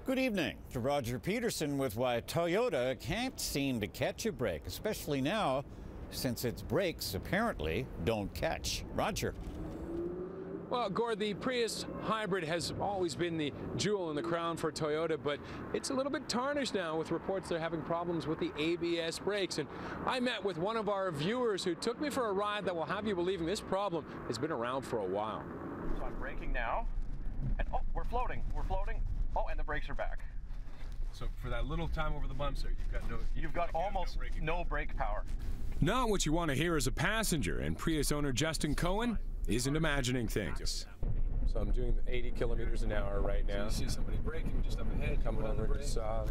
Good evening. To Roger Peterson with why Toyota can't seem to catch a break, especially now since its brakes apparently don't catch. Roger. Well, Gord, the Prius hybrid has always been the jewel in the crown for Toyota, but it's a little bit tarnished now with reports they're having problems with the ABS brakes. And I met with one of our viewers who took me for a ride that will have you believing this problem has been around for a while. So I'm braking now, and oh, we're floating. Oh, and the brakes are back. So for that little time over the bumps there, you've got almost no brake power. Not what you want to hear as a passenger, and Prius owner Justin Cohen isn't imagining things. So I'm doing 80 kilometers an hour right now. So you see somebody braking just up ahead, coming over and just saw.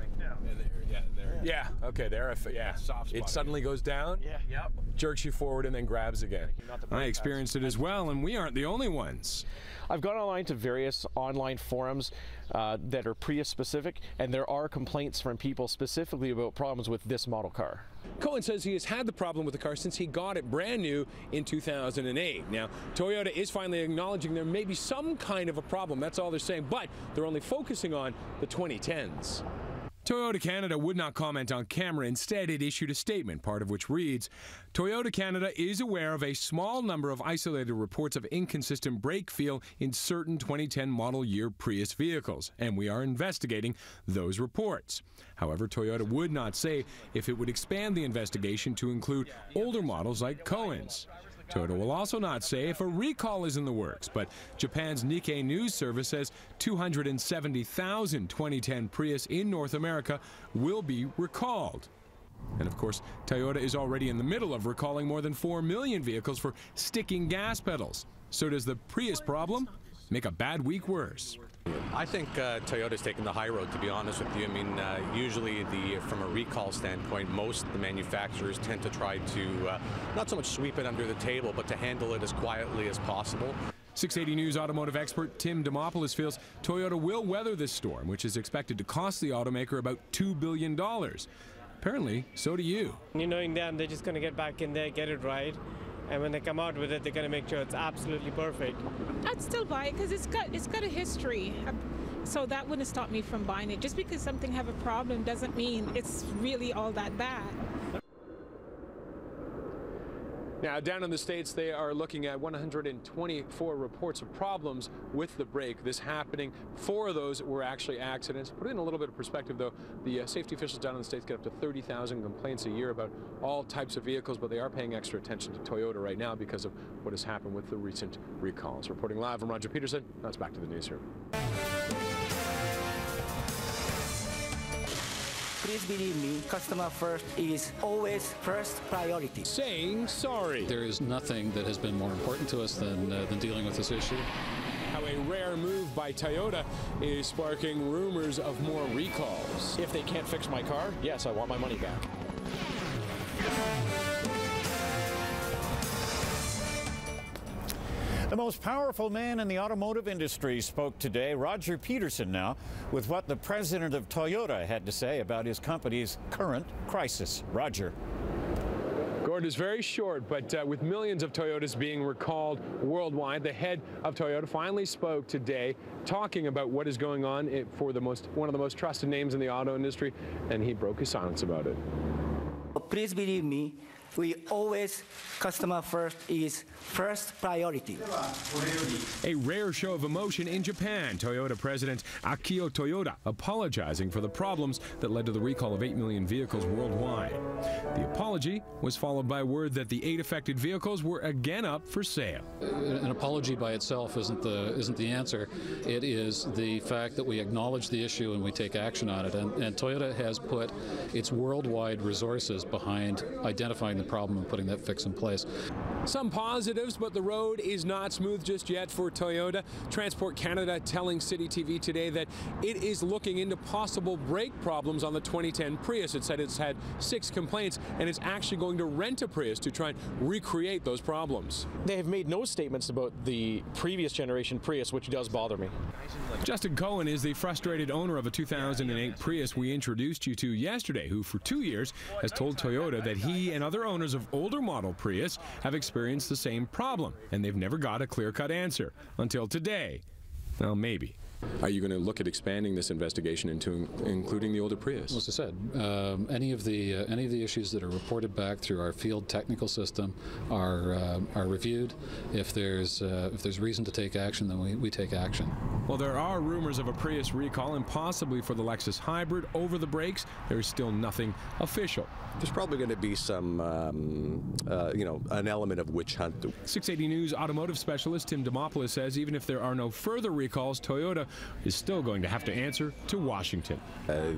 Yeah, okay, there. Yeah, soft spot. It suddenly goes down. Yeah. Yep. Jerks you forward and then grabs again. I experienced it as well, and we aren't the only ones. I've gone online to various online forums that are Prius specific, and there are complaints from people specifically about problems with this model car. Cohen says he has had the problem with the car since he got it brand new in 2008. Now, Toyota is finally acknowledging there may be some kind of a problem. That's all they're saying, but they're only focusing on the 2010s. Toyota Canada would not comment on camera. Instead, it issued a statement, part of which reads, Toyota Canada is aware of a small number of isolated reports of inconsistent brake feel in certain 2010 model year Prius vehicles, and we are investigating those reports. However, Toyota would not say if it would expand the investigation to include older models like Cohen's. Toyota will also not say if a recall is in the works, but Japan's Nikkei news service says 270,000 2010 Prius in North America will be recalled. And of course, Toyota is already in the middle of recalling more than 4 million vehicles for sticking gas pedals. So does the Prius problem make a bad week worse? I think Toyota's taking the high road, to be honest with you. I mean, usually from a recall standpoint, most of the manufacturers tend to try to not so much sweep it under the table, but to handle it as quietly as possible. 680 News automotive expert Tim Demopoulos feels Toyota will weather this storm, which is expected to cost the automaker about $2 billion. Apparently, so do you. Knowing them, they're just going to get back in there, get it right. And when they come out with it, they're going to make sure it's absolutely perfect. I'd still buy it because it's got a history. So that wouldn't stop me from buying it. Just because something have a problem doesn't mean it's really all that bad. Now, down in the States, they are looking at 124 reports of problems with the brake. This happening, 4 of those were actually accidents. Put it in a little bit of perspective, though. The safety officials down in the States get up to 30,000 complaints a year about all types of vehicles, but they are paying extra attention to Toyota right now because of what has happened with the recent recalls. Reporting live from Roger Peterson, now it's back to the newsroom. Please believe me, customer first is always first priority. Saying sorry. There is nothing that has been more important to us than dealing with this issue. How a rare move by Toyota is sparking rumors of more recalls. If they can't fix my car, yes, I want my money back. The most powerful man in the automotive industry spoke today, Roger Peterson now, with what the president of Toyota had to say about his company's current crisis. Roger. Gordon is very short, but with millions of Toyotas being recalled worldwide, the head of Toyota finally spoke today talking about what is going on for one of the most trusted names in the auto industry, and he broke his silence about it. Please believe me, we always, customer first is first priority. A rare show of emotion in Japan. Toyota President Akio Toyoda apologizing for the problems that led to the recall of 8 million vehicles worldwide. The apology was followed by word that the 8 affected vehicles were again up for sale. An apology by itself isn't the answer. It is the fact that we acknowledge the issue and we take action on it. And Toyota has put its worldwide resources behind identifying the problem and putting that fix in place. Some positives, but the road is not smooth just yet for Toyota. Transport Canada telling CityTV today that it is looking into possible brake problems on the 2010 Prius. It said it's had 6 complaints and it's actually going to rent a Prius to try and recreate those problems. They have made no statements about the previous generation Prius, which does bother me. Justin Cohen is the frustrated owner of a 2008 Prius we introduced you to yesterday, who for 2 years has told Toyota that he and other owners of older model Prius have experienced the same problem, and they've never got a clear-cut answer until today. Well, maybe. Are you going to look at expanding this investigation into including the older Prius? As I said, any of the issues that are reported back through our field technical system are reviewed. If there's reason to take action, then we take action. Well, there are rumors of a Prius recall and possibly for the Lexus Hybrid over the brakes. There is still nothing official. There's probably going to be some, an element of witch hunt. 680 News automotive specialist Tim Demopoulos says even if there are no further recalls, Toyota is still going to have to answer to Washington.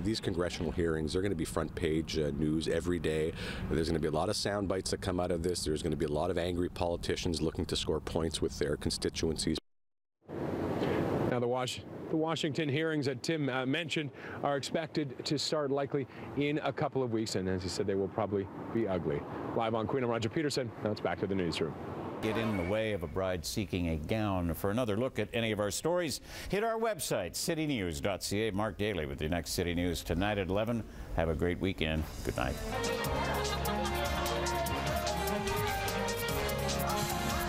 These congressional hearings are going to be front page news every day. There's going to be a lot of sound bites that come out of this. There's going to be a lot of angry politicians looking to score points with their constituencies. Now, the Washington hearings that Tim mentioned are expected to start likely in a couple of weeks, and as he said, they will probably be ugly. Live on Queen, I'm Roger Peterson. Now it's back to the newsroom. Get in the way of a bride seeking a gown. For another look at any of our stories, hit our website, citynews.ca. Mark Daly with the next City News tonight at 11. Have a great weekend. Good night.